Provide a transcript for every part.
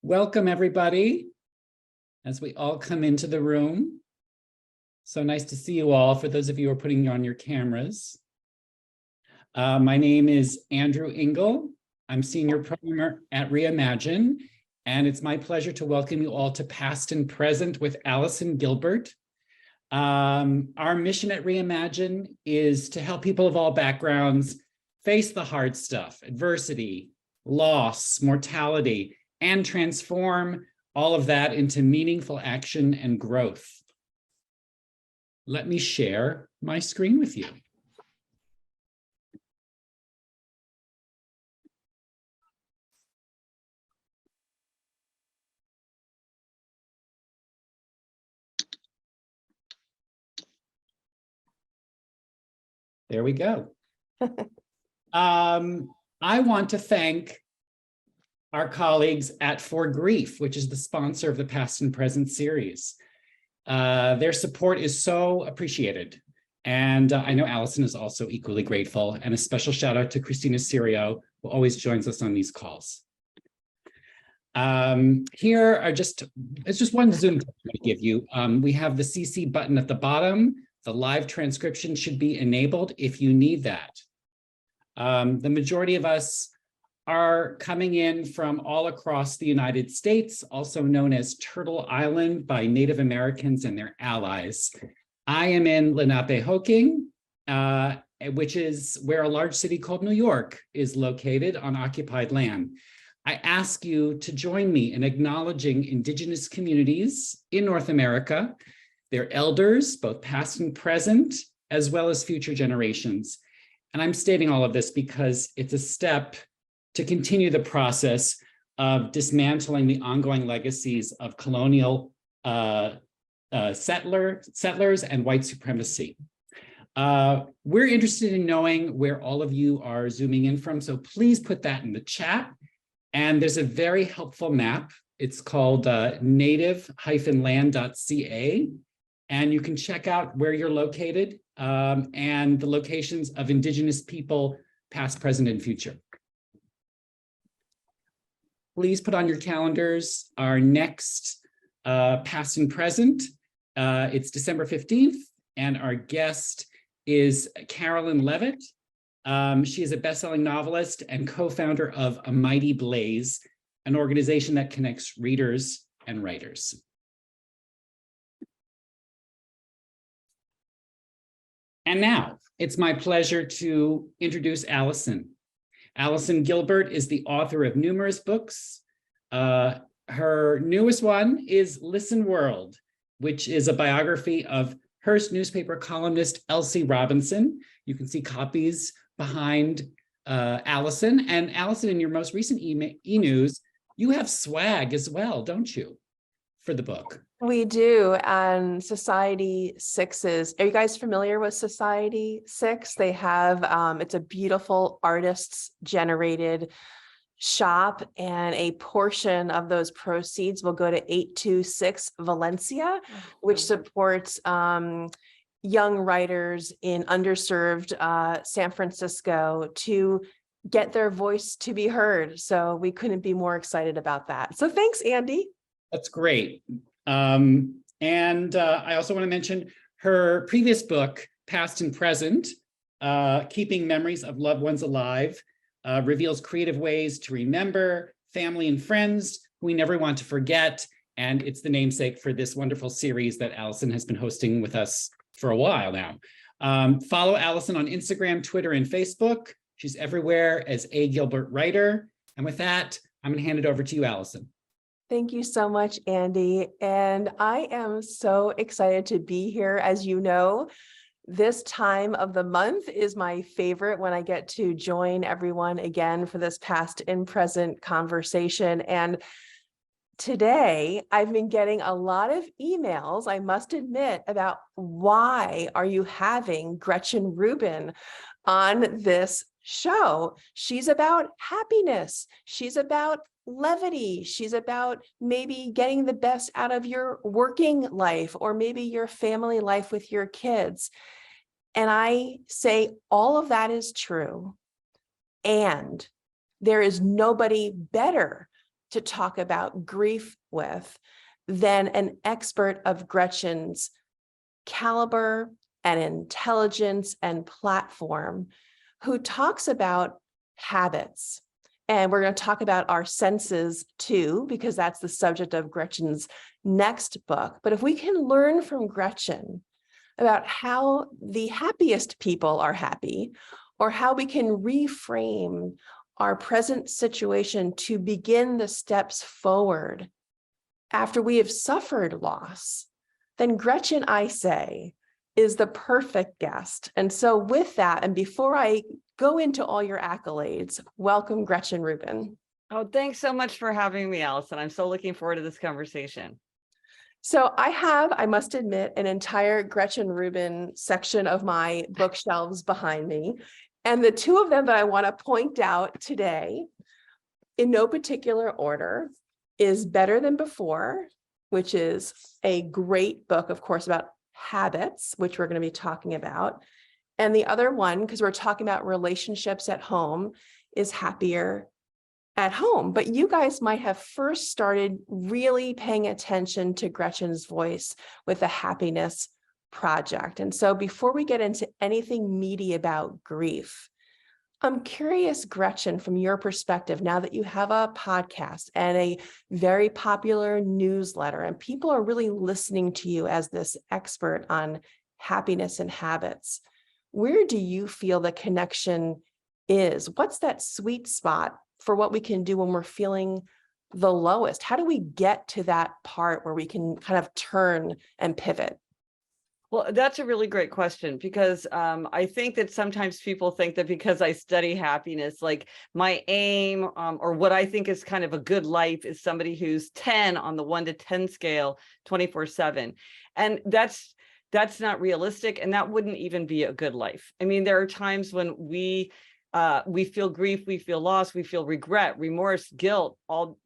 Welcome, everybody, as we all come into the room. So nice to see you all, for those of you who are putting on your cameras. My name is Andrew Engel. I'm Senior Programmer at Reimagine, and it's my pleasure to welcome you all to Past and Present with Allison Gilbert. Our mission at Reimagine is to help people of all backgrounds face the hard stuff, adversity, loss, mortality, and transform all of that into meaningful action and growth. Let me share my screen with you. There we go. I want to thank our colleagues at For Grief, which is the sponsor of the Past and Present series. Their support is so appreciated. And I know Allison is also equally grateful. And a special shout out to Christina Sirio, who always joins us on these calls. Here are it's just one Zoom tip I'm going to give you. We have the CC button at the bottom. The live transcription should be enabled if you need that. The majority of us are coming in from all across the United States, also known as Turtle Island by Native Americans and their allies. I am in Lenapehoking, which is where a large city called New York is located on occupied land. I ask you to join me in acknowledging Indigenous communities in North America, their elders, both past and present, as well as future generations. And I'm stating all of this because it's a step to continue the process of dismantling the ongoing legacies of colonial settlers and white supremacy. We're interested in knowing where all of you are zooming in from, so please put that in the chat. And there's a very helpful map. It's called native-land.ca, and you can check out where you're located and the locations of Indigenous people, past, present, and future. Please put on your calendars our next Past and Present. It's December 15th, and our guest is Carolyn Levitt. She is a best-selling novelist and co-founder of A Mighty Blaze, an organization that connects readers and writers. And now, it's my pleasure to introduce Allison. Allison Gilbert is the author of numerous books. Her newest one is Listen World, which is a biography of Hearst newspaper columnist Elsie Robinson. You can see copies behind Allison. And Allison, in your most recent e-news, you have swag as well, don't you, for the book? We do, and Society 6's, are you guys familiar with Society 6? They have, it's a beautiful artists-generated shop, and a portion of those proceeds will go to 826 Valencia, which supports young writers in underserved San Francisco to get their voice to be heard. So we couldn't be more excited about that. So thanks, Andy. That's great. I also want to mention her previous book, Past and Present, Keeping Memories of Loved Ones Alive, reveals creative ways to remember family and friends who we never want to forget. And it's the namesake for this wonderful series that Allison has been hosting with us for a while now. Follow Allison on Instagram, Twitter, and Facebook. She's everywhere as A. Gilbert Writer. And with that, I'm going to hand it over to you, Allison. Thank you so much, Andy. And I am so excited to be here. As you know, this time of the month is my favorite, when I get to join everyone again for this past and present conversation. And today I've been getting a lot of emails, I must admit, about why are you having Gretchen Rubin on this show? She's about happiness. She's about levity. She's about maybe getting the best out of your working life, or maybe your family life with your kids. And I say all of that is true. And there is nobody better to talk about grief with than an expert of Gretchen's caliber and intelligence and platform who talks about habits. And we're going to talk about our senses too, because that's the subject of Gretchen's next book. But if we can learn from Gretchen about how the happiest people are happy, or how we can reframe our present situation to begin the steps forward after we have suffered loss, then Gretchen, I say, is the perfect guest. And so with that, and before I go into all your accolades, welcome Gretchen Rubin. Oh, thanks so much for having me, Allison. I'm so looking forward to this conversation. So I have, I must admit, an entire Gretchen Rubin section of my bookshelves behind me. And the two of them that I want to point out today, in no particular order, is Better Than Before, which is a great book, of course, about habits, which we're going to be talking about. And the other one, because we're talking about relationships at home, is Happier at Home. But you guys might have first started really paying attention to Gretchen's voice with the Happiness Project. And so before we get into anything meaty about grief, I'm curious, Gretchen, from your perspective, now that you have a podcast and a very popular newsletter, and people are really listening to you as this expert on happiness and habits, where do you feel the connection is? What's that sweet spot for what we can do when we're feeling the lowest? How do we get to that part where we can kind of turn and pivot? Well, that's a really great question, because I think that sometimes people think that because I study happiness, like my aim or what I think is kind of a good life is somebody who's 10 on the 1 to 10 scale 24/7. And that's not realistic. And that wouldn't even be a good life. I mean, there are times when we feel grief, we feel loss, we feel regret, remorse, guilt, all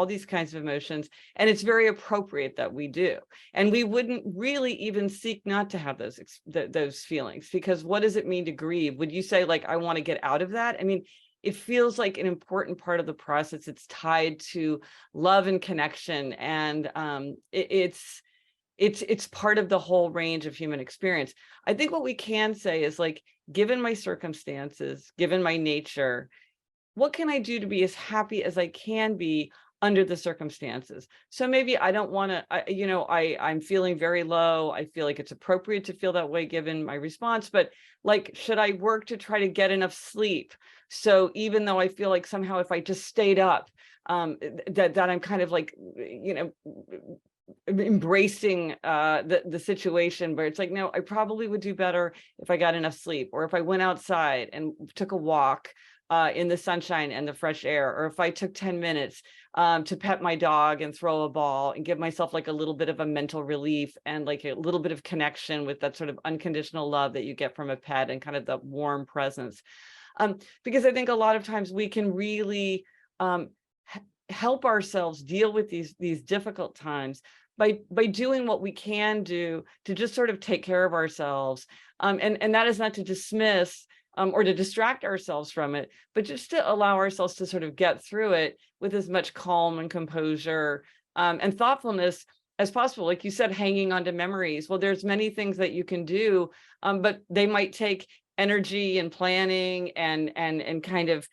these kinds of emotions. And it's very appropriate that we do. And we wouldn't really even seek not to have those feelings, because what does it mean to grieve? Would you say, like, I want to get out of that? I mean, it feels like an important part of the process. It's tied to love and connection. And it's part of the whole range of human experience. I think what we can say is, like, given my circumstances, given my nature, what can I do to be as happy as I can be under the circumstances? So maybe I don't want to, I'm feeling very low. I feel like it's appropriate to feel that way given my response, but, like, should I work to try to get enough sleep? So even though I feel like somehow if I just stayed up, that I'm kind of like, embracing the situation, where it's like, no, I probably would do better if I got enough sleep, or if I went outside and took a walk in the sunshine and the fresh air, or if I took 10 minutes to pet my dog and throw a ball and give myself like a little bit of a mental relief and like a little bit of connection with that sort of unconditional love that you get from a pet and kind of the warm presence. Because I think a lot of times we can really help ourselves deal with these difficult times by doing what we can do to just sort of take care of ourselves. And that is not to dismiss or to distract ourselves from it, but just to allow ourselves to sort of get through it with as much calm and composure and thoughtfulness as possible. Like you said, hanging on to memories. Well, there's many things that you can do, but they might take energy and planning and kind of,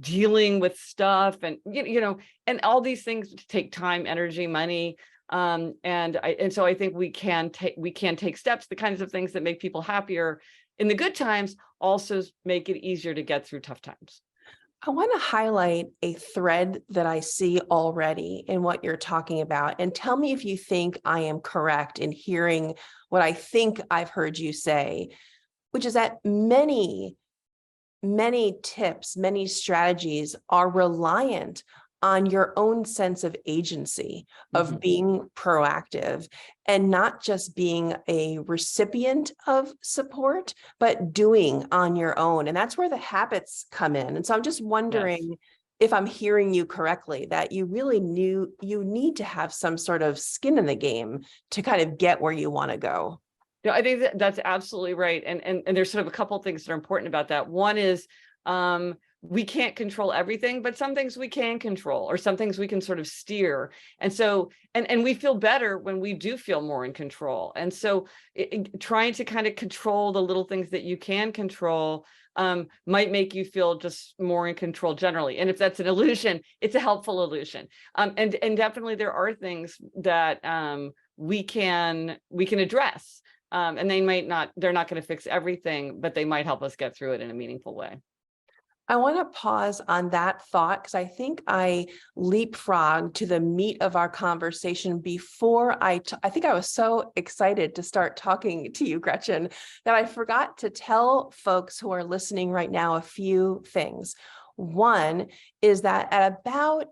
dealing with stuff and, and all these things take time, energy, money. And so I think we can take steps, the kinds of things that make people happier in the good times, also make it easier to get through tough times. I want to highlight a thread that I see already in what you're talking about, and tell me if you think I am correct in hearing what I think I've heard you say, which is that many tips, many strategies are reliant on your own sense of agency, of being proactive and not just being a recipient of support, but doing on your own. And that's where the habits come in. And so I'm just wondering if I'm hearing you correctly, that you really you need to have some sort of skin in the game to kind of get where you want to go. I think that's absolutely right. And there's sort of a couple of things that are important about that. One is we can't control everything, but some things we can control, or some things we can sort of steer. And so, and we feel better when we do feel more in control. And so trying to kind of control the little things that you can control might make you feel just more in control generally. And if that's an illusion, it's a helpful illusion. And definitely there are things that we can address. And they're not going to fix everything, but they might help us get through it in a meaningful way. I want to pause on that thought because I think I leapfrogged to the meat of our conversation before I think I was so excited to start talking to you, Gretchen, that I forgot to tell folks who are listening right now a few things. One is that at about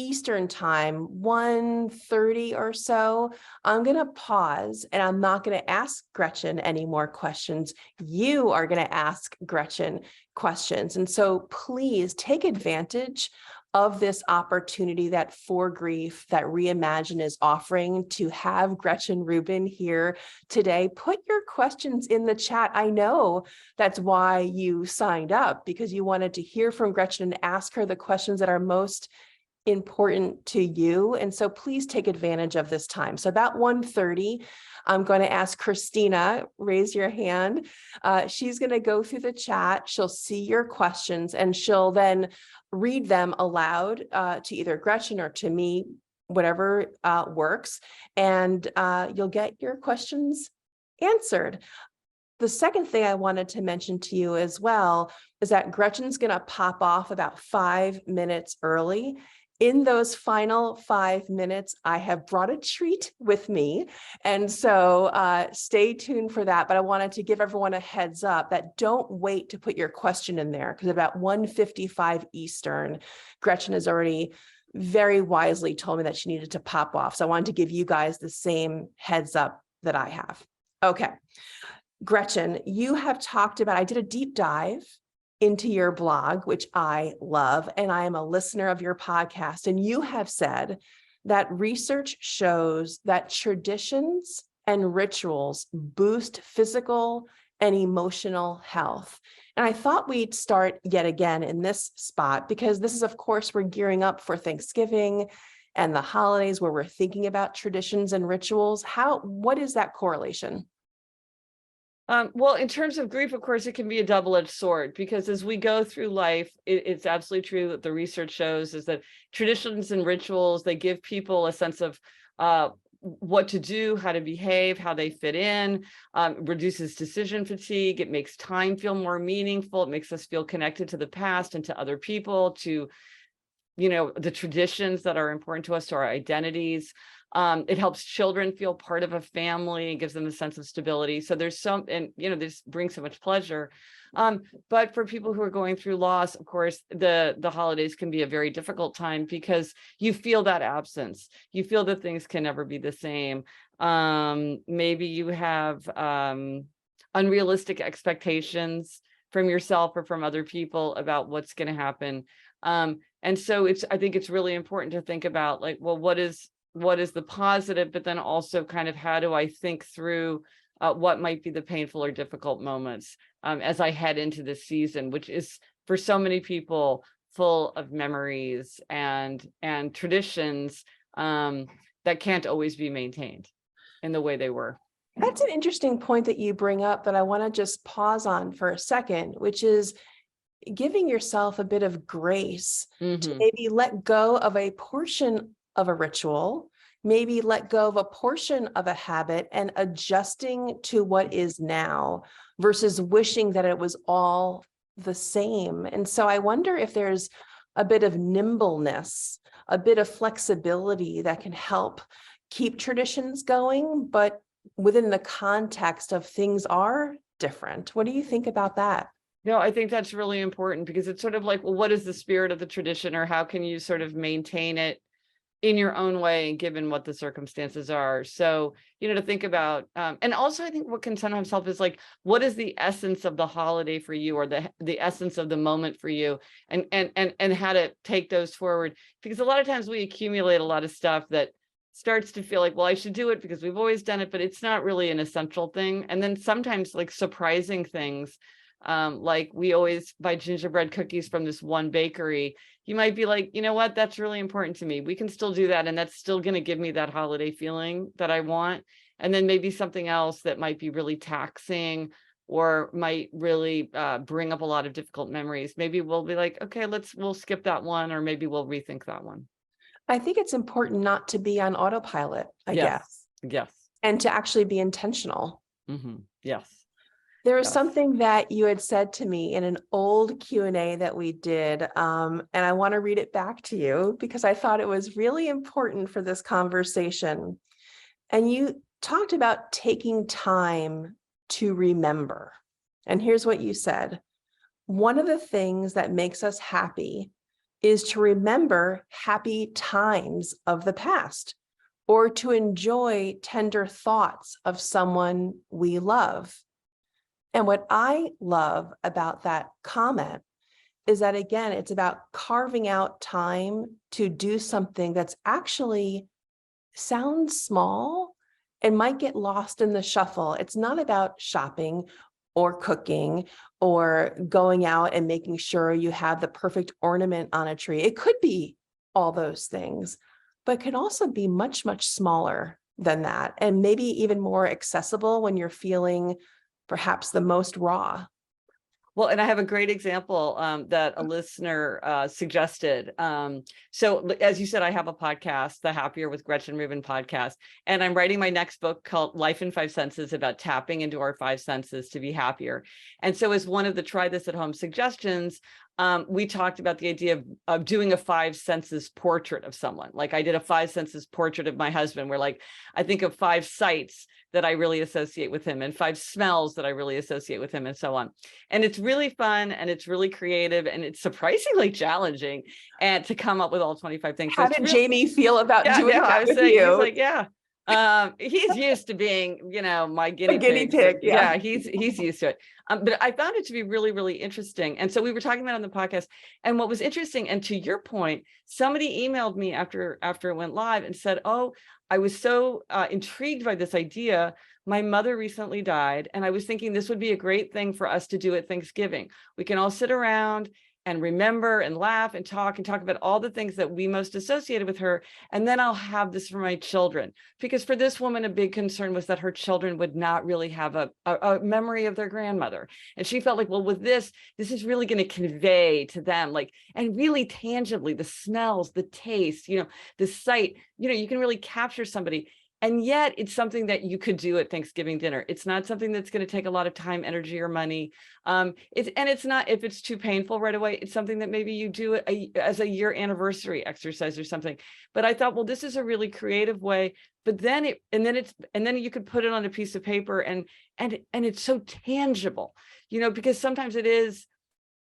Eastern time, 1:30 or so, I'm going to pause and I'm not going to ask Gretchen any more questions. You are going to ask Gretchen questions. And so please take advantage of this opportunity that For Grief, that Reimagine is offering to have Gretchen Rubin here today. Put your questions in the chat. I know that's why you signed up, because you wanted to hear from Gretchen and ask her the questions that are most important to you. And so please take advantage of this time. So about 1:30, I'm going to ask Christina, raise your hand. She's going to go through the chat. She'll see your questions and she'll then read them aloud to either Gretchen or to me, whatever works. And you'll get your questions answered. The second thing I wanted to mention to you as well is that Gretchen's going to pop off about 5 minutes early. In those final 5 minutes, I have brought a treat with me. And so stay tuned for that. But I wanted to give everyone a heads up that don't wait to put your question in there, because about 1:55 Eastern, Gretchen has already very wisely told me that she needed to pop off. So I wanted to give you guys the same heads up that I have. Okay. Gretchen, you have talked about, I did a deep dive into your blog, which I love, and I am a listener of your podcast. And you have said that research shows that traditions and rituals boost physical and emotional health. And I thought we'd start yet again in this spot, because this is, of course, we're gearing up for Thanksgiving and the holidays where we're thinking about traditions and rituals. What is that correlation? Well, in terms of grief, of course, it can be a double-edged sword, because as we go through life, it's absolutely true that the research shows is that traditions and rituals, they give people a sense of what to do, how to behave, how they fit in, reduces decision fatigue. It makes time feel more meaningful. It makes us feel connected to the past and to other people, to, the traditions that are important to us, to our identities. It helps children feel part of a family, gives them a sense of stability. So there's this brings so much pleasure. But for people who are going through loss, of course, the holidays can be a very difficult time, because you feel that absence. You feel that things can never be the same. Maybe you have unrealistic expectations from yourself or from other people about what's going to happen. And so I think it's really important to think about, like, well, what is the positive, but then also kind of how do I think through what might be the painful or difficult moments as I head into this season, which is for so many people full of memories and traditions that can't always be maintained in the way they were. That's an interesting point that you bring up that I want to just pause on for a second, which is giving yourself a bit of grace to maybe let go of a portion of a ritual, maybe let go of a portion of a habit and adjusting to what is now versus wishing that it was all the same. And so I wonder if there's a bit of nimbleness, a bit of flexibility that can help keep traditions going, but within the context of things are different. What do you think about that? No, I think that's really important, because it's sort of like, well, what is the spirit of the tradition, or how can you sort of maintain it in your own way, given what the circumstances are? So, to think about, and also I think what can sometimes help is like, what is the essence of the holiday for you, or the essence of the moment for you, and how to take those forward. Because a lot of times we accumulate a lot of stuff that starts to feel like, well, I should do it because we've always done it, but it's not really an essential thing. And then sometimes like surprising things Like we always buy gingerbread cookies from this one bakery. You might be like, you know what, that's really important to me. We can still do that. And that's still going to give me that holiday feeling that I want. And then maybe something else that might be really taxing or might really bring up a lot of difficult memories. Maybe we'll be like, okay, we'll skip that one, or maybe we'll rethink that one. I think it's important not to be on autopilot, I guess, Yes. and to actually be intentional. Yes. There was Yes. something that you had said to me in an old Q&A that we did, and I want to read it back to you because I thought it was really important for this conversation. And you talked about taking time to remember. And here's what you said. One of the things that makes us happy is to remember happy times of the past, or to enjoy tender thoughts of someone we love. And what I love about that comment is that, again, it's about carving out time to do something that's actually sounds small and might get lost in the shuffle. It's not about shopping or cooking or going out and making sure you have the perfect ornament on a tree. It could be all those things, but it can also be much, much smaller than that, and maybe even more accessible when you're feeling perhaps the most raw. Well, and I have a great example that a listener suggested. So as you said, I have a podcast, the Happier with Gretchen Rubin podcast, and I'm writing my next book called Life in 5 Senses, about tapping into our 5 senses to be happier. And so as one of the try this at home suggestions, we talked about the idea of doing a 5 senses portrait of someone. Like I did a 5 senses portrait of my husband, where like I think of 5 sights that I really associate with him and 5 smells that I really associate with him, and so on. And it's really fun and it's really creative and it's surprisingly challenging and to come up with all 25 things. How did Jamie feel about doing that with you? He's like, yeah. He's used to being, my guinea pig. Yeah, he's used to it. But I found it to be really, really interesting. And so we were talking about it on the podcast. And what was interesting, and to your point, somebody emailed me after it went live and said, oh, I was so intrigued by this idea. My mother recently died, and I was thinking this would be a great thing for us to do at Thanksgiving. We can all sit around and remember and laugh and talk about all the things that we most associated with her. And then I'll have this for my children. Because for this woman, a big concern was that her children would not really have a memory of their grandmother. And she felt like, well, with this is really going to convey to them, like, and really tangibly, the smells, the taste, the sight, you can really capture somebody. And yet it's something that you could do at Thanksgiving dinner. It's not something that's going to take a lot of time, energy, or money. It's not, if it's too painful right away, it's something that maybe you do as a year anniversary exercise or something. But I thought, well, this is a really creative way. But then you could put it on a piece of paper and it's so tangible, because sometimes it is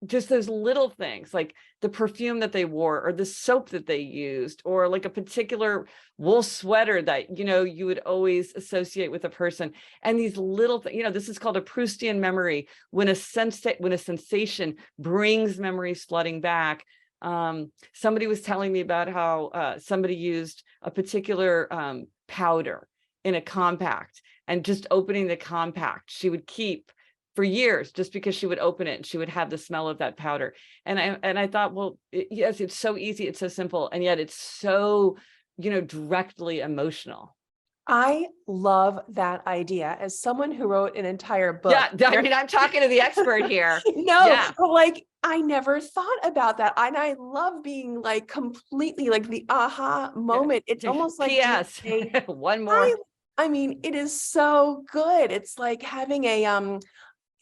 just those little things, like the perfume that they wore, or the soap that they used, or like a particular wool sweater that, you would always associate with a person. And these little things, this is called a Proustian memory, when a sensation brings memories flooding back. Somebody was telling me about how somebody used a particular powder in a compact, and just opening the compact, she would keep for years, just because she would open it and she would have the smell of that powder. And I thought, well, yes, it's so easy, it's so simple, and yet it's so, directly emotional. I love that idea. As someone who wrote an entire book. Yeah, I mean, I'm talking to the expert here. No, yeah. Like I never thought about that. And I love being like completely like the aha moment. Yeah. It's almost like P.S. One more. I mean, it is so good. It's like having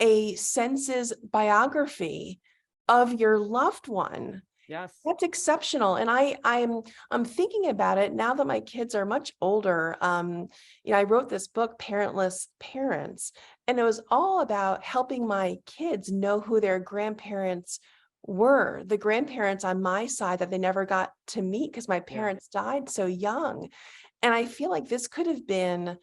a senses biography of your loved one. Yes. That's exceptional. And I'm thinking about it now that my kids are much older. I wrote this book, Parentless Parents, and it was all about helping my kids know who their grandparents were, the grandparents on my side that they never got to meet because my parents died so young. And I feel like this could have been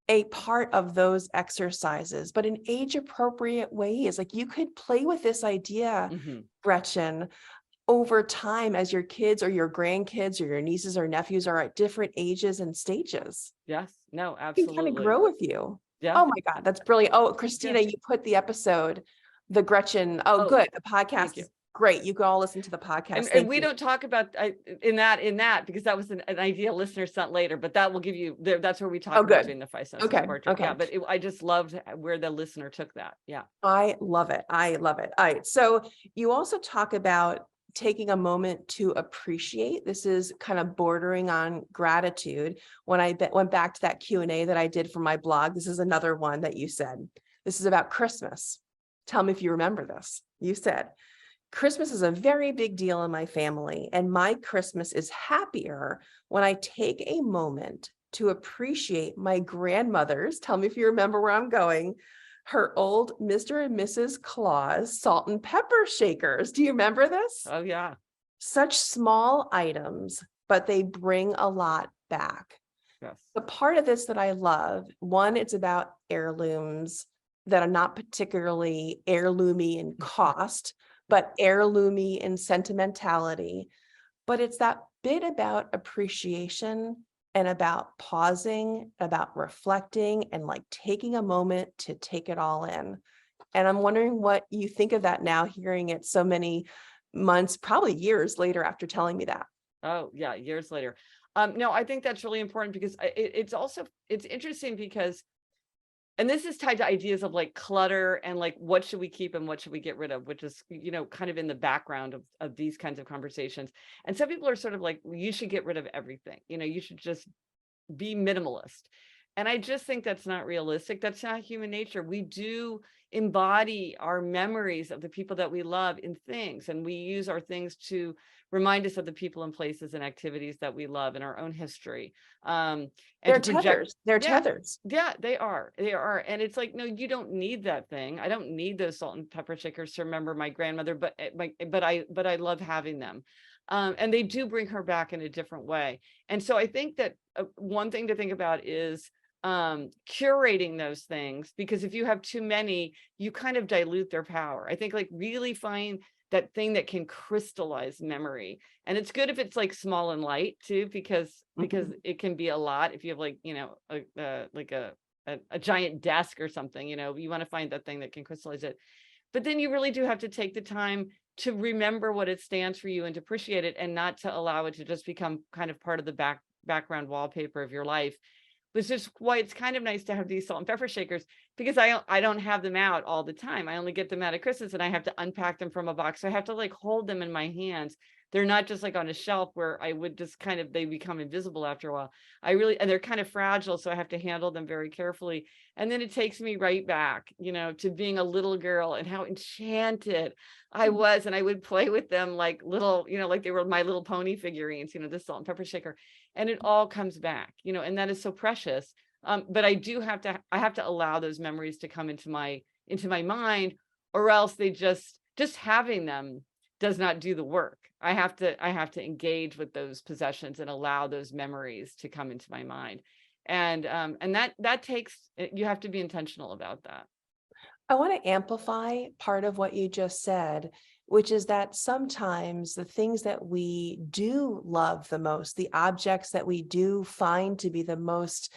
a part of those exercises, but in age-appropriate ways. Like you could play with this idea, Gretchen, over time as your kids or your grandkids or your nieces or nephews are at different ages and stages. Yes, no, absolutely. It can kind of grow with you. Yeah. Oh my God, that's brilliant. Oh, Christina, you put the episode The Gretchen. Oh, Oh, good. The thank podcast you. is great. You can all listen to the podcast. And Thank we you. don't talk about in that because that was an idea listener sent later, but that will give you that's where we talk Oh, about good. doing the 5 Okay, portrait. Yeah, okay. but I just loved where the listener took that. Yeah. I love it. I love it. All right. So you also talk about taking a moment to appreciate. This is kind of bordering on gratitude. When I went back to that Q&A that I did for my blog, this is another one that you said. This is about Christmas. Tell me if you remember this. You said, Christmas is a very big deal in my family, and my Christmas is happier when I take a moment to appreciate my grandmother's, tell me if you remember where I'm going, her old Mr. and Mrs. Claus salt and pepper shakers. Do you remember this? Oh yeah. Such small items, but they bring a lot back. Yes. The part of this that I love, one, it's about heirlooms that are not particularly heirloomy in cost, but heirloomy in sentimentality. But it's that bit about appreciation and about pausing, about reflecting, and like taking a moment to take it all in. And I'm wondering what you think of that now, hearing it so many months, probably years later after telling me that. Oh yeah, years later. No, I think that's really important because it's interesting because, and this is tied to ideas of like clutter and like what should we keep and what should we get rid of, which is, kind of in the background of these kinds of conversations. And some people are sort of like, well, you should get rid of everything. You should just be minimalist. And I just think that's not realistic. That's not human nature. We do embody our memories of the people that we love in things, and we use our things to remind us of the people and places and activities that we love in our own history. And They're to project, tethers. They're yeah, tethers. yeah, they are. They are. And it's like, no, you don't need that thing. I don't need those salt and pepper shakers to remember my grandmother, but I love having them. And they do bring her back in a different way. And so I think that one thing to think about is curating those things, because if you have too many, you kind of dilute their power. I think like really find that thing that can crystallize memory. And it's good if it's like small and light too, because it can be a lot. If you have like, a giant desk or something, you want to find that thing that can crystallize it. But then you really do have to take the time to remember what it stands for you and to appreciate it, and not to allow it to just become kind of part of the background wallpaper of your life. Which is why it's kind of nice to have these salt and pepper shakers, because I don't have them out all the time. I only get them out at Christmas, and I have to unpack them from a box. So I have to like hold them in my hands. They're not just like on a shelf where I would just kind of, they become invisible after a while. And they're kind of fragile. So I have to handle them very carefully. And then it takes me right back, to being a little girl and how enchanted I was. And I would play with them like little, like they were My Little Pony figurines, this salt and pepper shaker. And it all comes back, and that is so precious. But I have to allow those memories to come into my mind, or else they just having them does not do the work. I have to engage with those possessions and allow those memories to come into my mind. And that takes, you have to be intentional about that. I want to amplify part of what you just said, which is that sometimes the things that we do love the most, the objects that we do find to be the most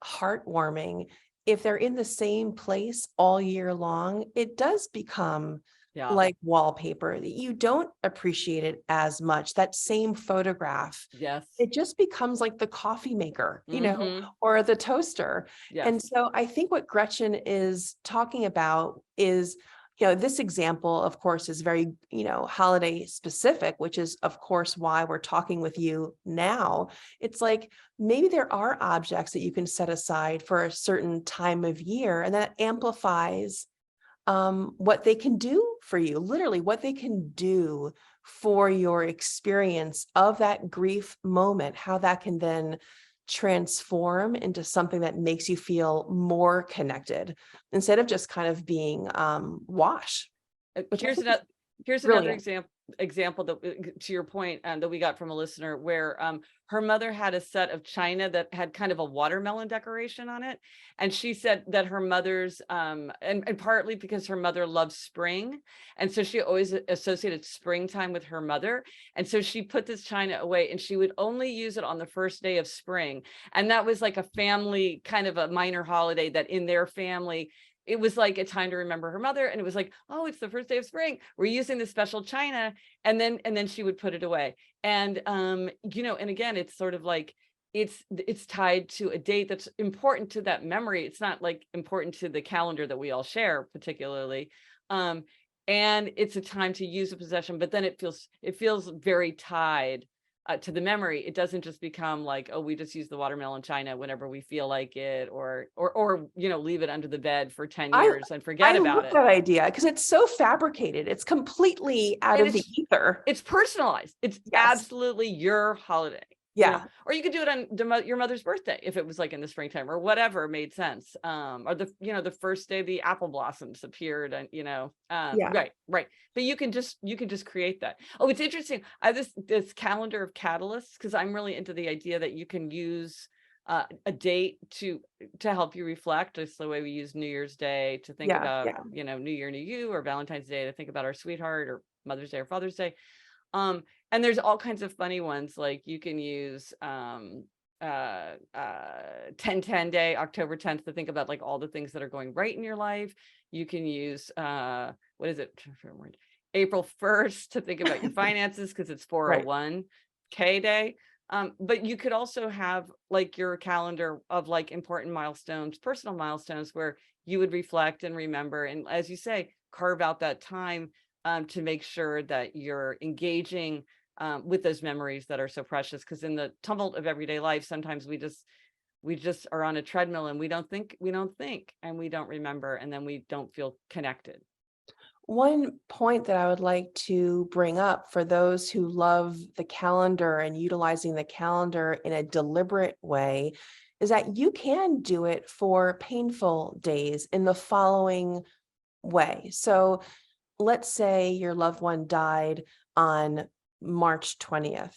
heartwarming, if they're in the same place all year long, it does become like wallpaper. You don't appreciate it as much. That same photograph, yes, it just becomes like the coffee maker, or the toaster. yes. And so I think what Gretchen is talking about is, this example, of course, is very, holiday specific, which is, of course, why we're talking with you now. It's like, maybe there are objects that you can set aside for a certain time of year, and that amplifies what they can do for you, literally what they can do for your experience of that grief moment, how that can then transform into something that makes you feel more connected instead of just kind of being wash. Here's another example that, to your point, that we got from a listener, where her mother had a set of china that had kind of a watermelon decoration on it. And she said that her mother's, and partly because her mother loves spring. And so she always associated springtime with her mother. And so she put this china away, and she would only use it on the first day of spring. And that was like a family, kind of a minor holiday that in their family, it was like a time to remember her mother. And it was like, oh, it's the first day of spring. We're using this special china. And then she would put it away. And, you know, and again, it's sort of like, it's tied to a date that's important to that memory. It's not like important to the calendar that we all share particularly. And it's a time to use a possession, but then it feels very tied to the memory. It doesn't just become like, oh, we just use the watermelon china whenever we feel like it, or you know, leave it under the bed for 10 years and forget I about love it. that idea because it's so fabricated. It's completely out And of the ether. It's personalized. It's Yes. absolutely your holiday. You know? Yeah. Or you could do it on your mother's birthday if it was like in the springtime or whatever made sense. Or the, you know, the first day the apple blossoms appeared, and you know, Yeah. right. But you can just create that. Oh, it's interesting. I have this calendar of catalysts because I'm really into the idea that you can use a date to help you reflect. It's the way we use New Year's Day to think about, Yeah. you know, New Year, New You, or Valentine's Day to think about our sweetheart, or Mother's Day or Father's Day. And there's all kinds of funny ones, like you can use 10/10 day, October 10th, to think about like all the things that are going right in your life. You can use what is it? April 1st to think about your finances because it's 401k day. But you could also have like your calendar of like important milestones, personal milestones, where you would reflect and remember. And as you say, carve out that time to make sure that you're engaging with those memories that are so precious. Because in the tumult of everyday life, sometimes we just are on a treadmill and we don't think, and we don't remember, and then we don't feel connected. One point that I would like to bring up for those who love the calendar and utilizing the calendar in a deliberate way is that you can do it for painful days in the following way. So let's say your loved one died on March 20th.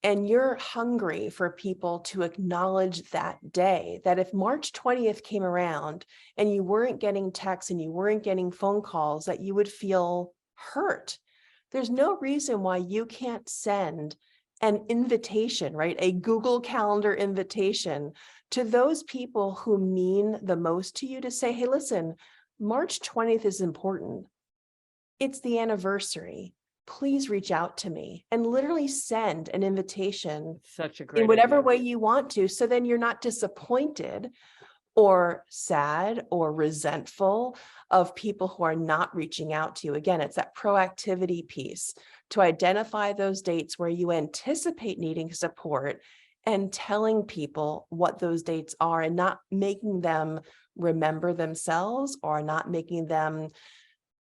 And you're hungry for people to acknowledge that day, that if March 20th came around and you weren't getting texts and you weren't getting phone calls, that you would feel hurt. There's no reason why you can't send an invitation, right? A Google Calendar invitation to those people who mean the most to you to say, hey, listen, March 20th is important. It's the anniversary. Please reach out to me, and literally send an invitation Such a great in whatever idea. way you want to. So then you're not disappointed or sad or resentful of people who are not reaching out to you. Again, it's that proactivity piece to identify those dates where you anticipate needing support and telling people what those dates are, and not making them remember themselves, or not making them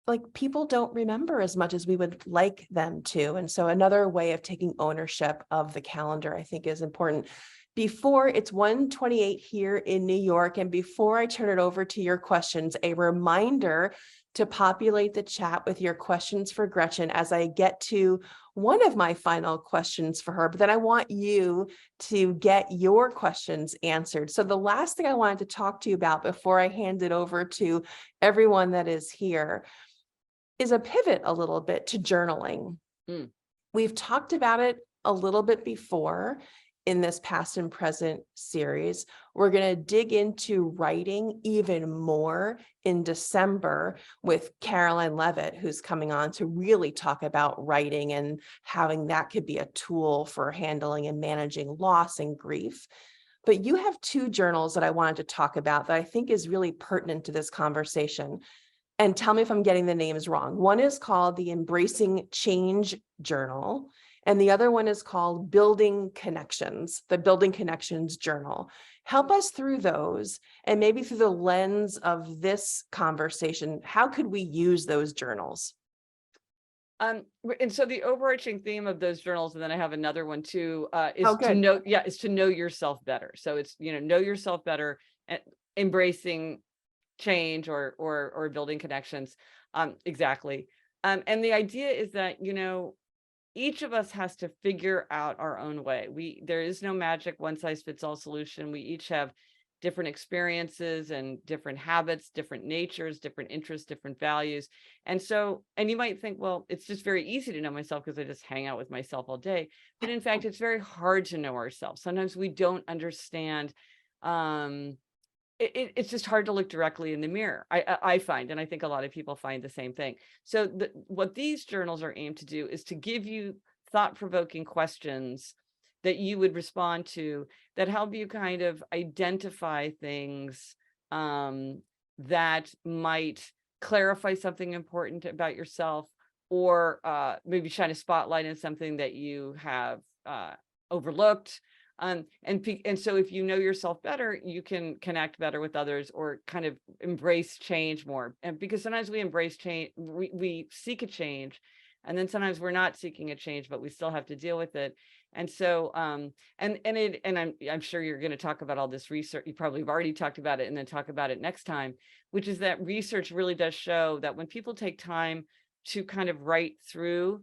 like people don't remember as much as we would like them to. And so another way of taking ownership of the calendar, I think, is important. Before it's 1:28 here in New York, and before I turn it over to your questions, a reminder to populate the chat with your questions for Gretchen as I get to one of my final questions for her, but then I want you to get your questions answered. So the last thing I wanted to talk to you about before I hand it over to everyone that is here is a pivot a little bit to journaling. We've talked about it a little bit before in this past and present series. We're going to dig into writing even more in December with Caroline Levitt, who's coming on to really talk about writing and having that could be a tool for handling and managing loss and grief. But you have two journals that I wanted to talk about that I think is really pertinent to this conversation. And tell me if I'm getting the names wrong. One is called the Embracing Change Journal, and the other one is called Building Connections, the Building Connections Journal. Help us through those, and maybe through the lens of this conversation, how could we use those journals? And so the overarching theme of those journals, and then I have another one too, is to know yourself better. So it's, know yourself better, and embracing change or building connections. Exactly. And the idea is that, each of us has to figure out our own way. There is no magic one size fits all solution. We each have different experiences and different habits, different natures, different interests, different values. And you might think, well, it's just very easy to know myself because I just hang out with myself all day. But in fact, it's very hard to know ourselves. Sometimes we don't understand it's just hard to look directly in the mirror. I find, and I think a lot of people find the same thing. So what these journals are aimed to do is to give you thought-provoking questions that you would respond to that help you kind of identify things that might clarify something important about yourself, or maybe shine a spotlight on something that you have overlooked. And so if you know yourself better, you can connect better with others, or kind of embrace change more. And because sometimes we embrace change, we seek a change, and then sometimes we're not seeking a change, but we still have to deal with it. And so, and I'm sure you're going to talk about all this research. You probably have already talked about it, and then talk about it next time, which is that research really does show that when people take time to kind of write through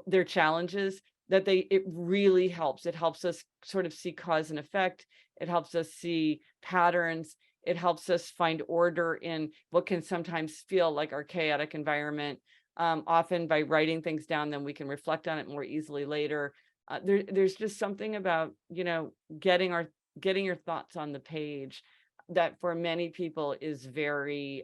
their challenges, that it really helps. It helps us sort of see cause and effect. It helps us see patterns. It helps us find order in what can sometimes feel like our chaotic environment. Often by writing things down, then we can reflect on it more easily later. There's just something about, getting your thoughts on the page that for many people is very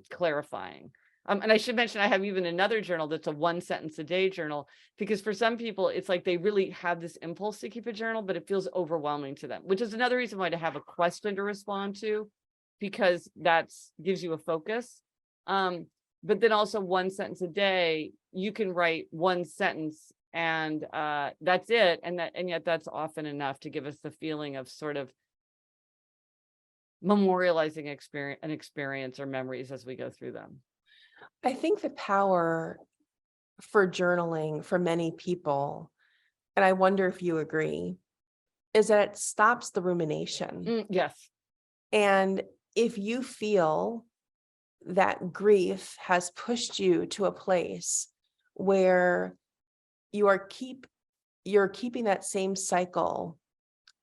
clarifying. And I should mention, I have even another journal that's a 1 sentence a day journal, because for some people, it's like they really have this impulse to keep a journal, but it feels overwhelming to them, which is another reason why to have a question to respond to, because that's gives you a focus. But then also 1 sentence a day, you can write 1 sentence and that's it. And yet that's often enough to give us the feeling of sort of memorializing an experience or memories as we go through them. I think the power for journaling for many people, and I wonder if you agree, is that it stops the rumination. Yes. And if you feel that grief has pushed you to a place where you're keeping that same cycle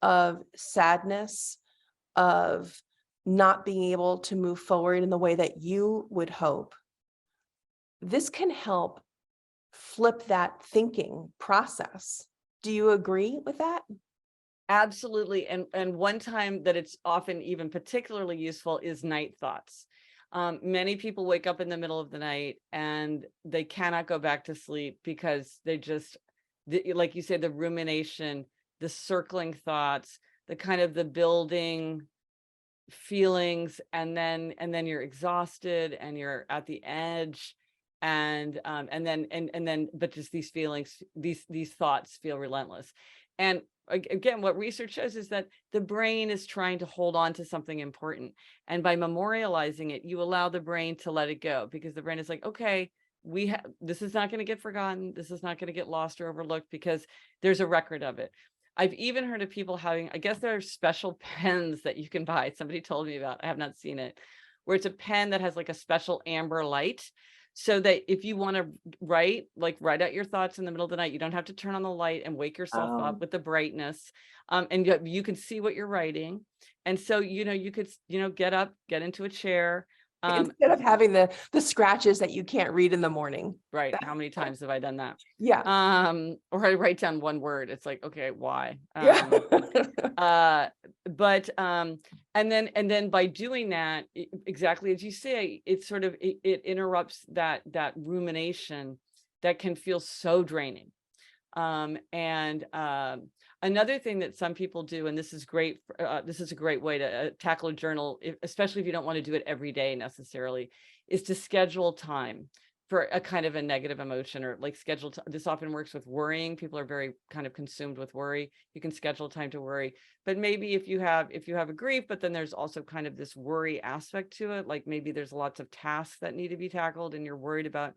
of sadness, of not being able to move forward in the way that you would hope, this can help flip that thinking process. Do you agree with that? Absolutely. And one time that it's often even particularly useful is night thoughts. Many people wake up in the middle of the night and they cannot go back to sleep because they just, like you said, the rumination, the circling thoughts, the building feelings, and then you're exhausted and you're at the edge, and then but just these feelings, these thoughts feel relentless. And again, what research shows is that the brain is trying to hold on to something important, and by memorializing it, you allow the brain to let it go, because the brain is like, okay, this is not going to get forgotten, this is not going to get lost or overlooked, because there's a record of it. I've even heard of people having, I guess there are special pens that you can buy. Somebody told me about, I have not seen it, where it's a pen that has like a special amber light, so that if you want to write out your thoughts in the middle of the night, you don't have to turn on the light and wake yourself up with the brightness. And you can see what you're writing. And so, you could, get up, get into a chair. Instead of having the scratches that you can't read in the morning. Right. How many times have I done that? Yeah. Or I write down one word. It's like, okay, why? Yeah. But and then by doing that, exactly as you say, it interrupts that rumination that can feel so draining. Another thing that some people do, and this is great, this is a great way to tackle a journal, especially if you don't want to do it every day necessarily, is to schedule time for a kind of a negative emotion, or like this often works with worrying. People are very kind of consumed with worry. You can schedule time to worry, but maybe if you have a grief, but then there's also kind of this worry aspect to it, like maybe there's lots of tasks that need to be tackled and you're worried about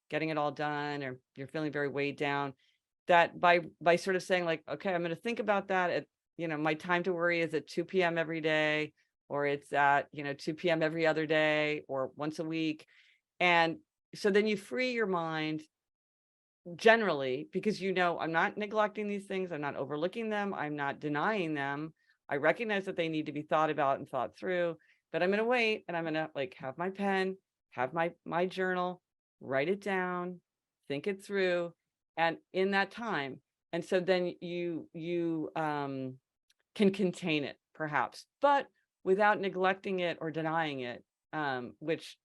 getting it all done, or you're feeling very weighed down, that by sort of saying like, okay, I'm going to think about that at, my time to worry is at 2 p.m. every day, or it's at, 2 p.m. every other day, or once a week. And so then you free your mind generally, because, I'm not neglecting these things. I'm not overlooking them. I'm not denying them. I recognize that they need to be thought about and thought through, but I'm going to wait, and I'm going to have my pen, have my journal, write it down, think it through. And in that time, and so then you can contain it perhaps, but without neglecting it or denying it, which,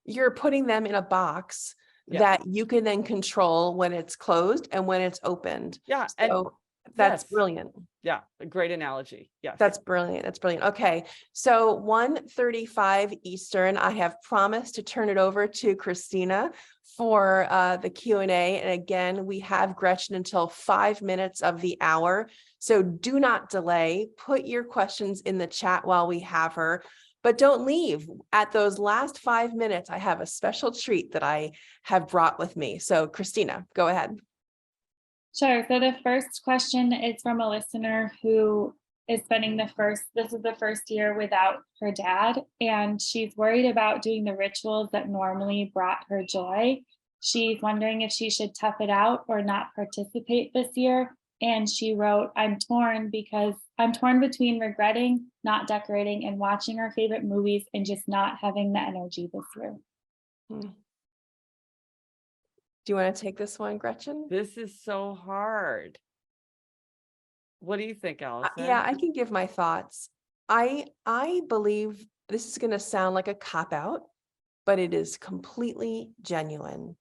You're putting them in a box Yeah. that you can then control when it's closed and when it's opened. yeah. And So that's yes. brilliant. Yeah, a great analogy. Yes. That's brilliant. That's brilliant. Okay. So 1:35 Eastern, I have promised to turn it over to Christina for the Q&A. And again, we have Gretchen until 5 minutes of the hour. So do not delay. Put your questions in the chat while we have her. But don't leave. At those last 5 minutes, I have a special treat that I have brought with me. So Christina, go ahead. Sure. So the first question is from a listener who is spending this is the first year without her dad, and she's worried about doing the rituals that normally brought her joy. She's wondering if she should tough it out or not participate this year. And she wrote, I'm torn between regretting not decorating and watching our favorite movies and just not having the energy this year. Do you want to take this one, Gretchen? This is so hard. What do you think, Allison? Yeah, I can give my thoughts. I believe this is going to sound like a cop-out, but it is completely genuine.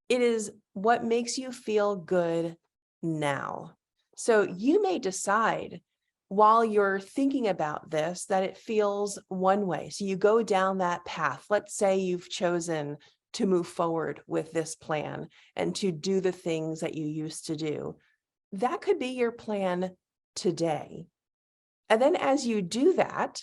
It is what makes you feel good now. So you may decide while you're thinking about this that it feels one way. So you go down that path. Let's say you've chosen to move forward with this plan and to do the things that you used to do. That could be your plan today. And then as you do that,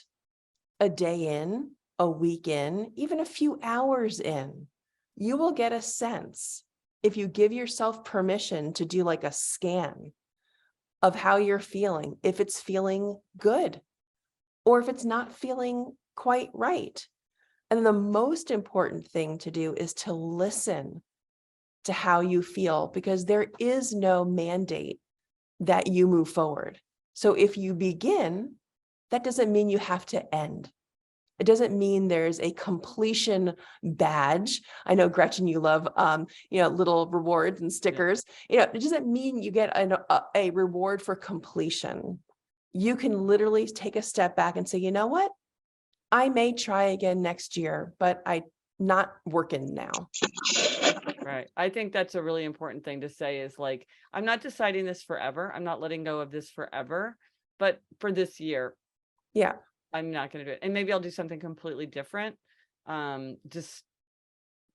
a day in, a week in, even a few hours in, you will get a sense, if you give yourself permission to do like a scan of how you're feeling, if it's feeling good or if it's not feeling quite right. And the most important thing to do is to listen to how you feel, because there is no mandate that you move forward. So if you begin, that doesn't mean you have to end. It doesn't mean there's a completion badge. I know, Gretchen, you love, little rewards and stickers. It doesn't mean you get a reward for completion. You can literally take a step back and say, you know what? I may try again next year, but I'm not working now. Right. I think that's a really important thing to say is like, I'm not deciding this forever. I'm not letting go of this forever, but for this year, Yeah. I'm not going to do it. And maybe I'll do something completely different. Just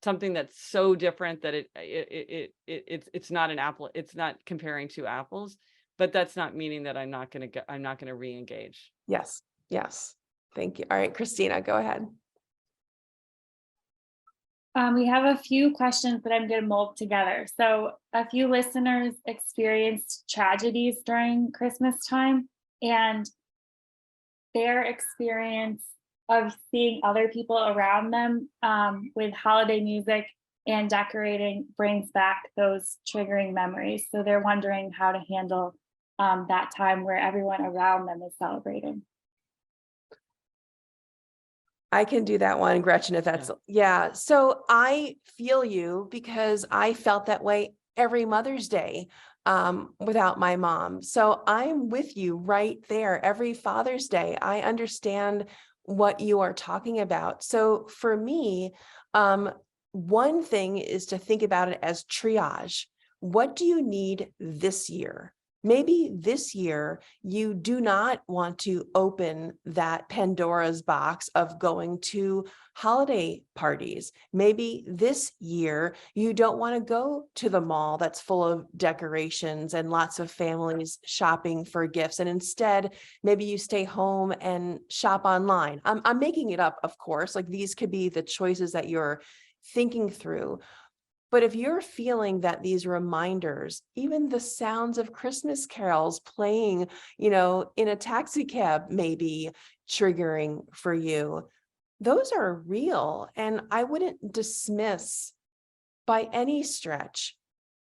something that's so different that it's not an apple. It's not comparing two apples, but that's not meaning that I'm not going to re-engage. Yes. Yes. Thank you. All right, Christina, go ahead. We have a few questions that I'm going to mold together. So a few listeners experienced tragedies during Christmas time, and their experience of seeing other people around them with holiday music and decorating brings back those triggering memories. So they're wondering how to handle that time where everyone around them is celebrating. I can do that one, Gretchen, if that's, yeah. So I feel you, because I felt that way every Mother's Day without my mom. So I'm with you right there. Every Father's Day, I understand what you are talking about. So for me, one thing is to think about it as triage. What do you need this year? Maybe this year you do not want to open that Pandora's box of going to holiday parties. Maybe this year you don't want to go to the mall that's full of decorations and lots of families shopping for gifts. And instead, maybe you stay home and shop online. I'm making it up, of course, like these could be the choices that you're thinking through. But if you're feeling that these reminders, even the sounds of Christmas carols playing, in a taxi cab, may be triggering for you, those are real. And I wouldn't dismiss by any stretch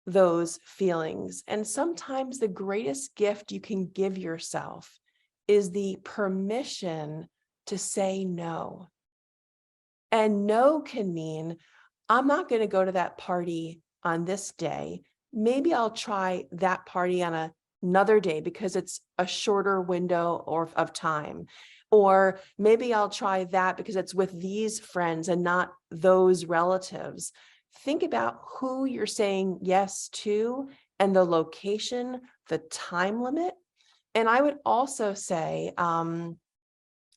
those feelings. And sometimes the greatest gift you can give yourself is the permission to say no. And no can mean, I'm not going to go to that party on this day. Maybe I'll try that party on another day because it's a shorter window of time. Or maybe I'll try that because it's with these friends and not those relatives. Think about who you're saying yes to and the location, the time limit. And I would also say, and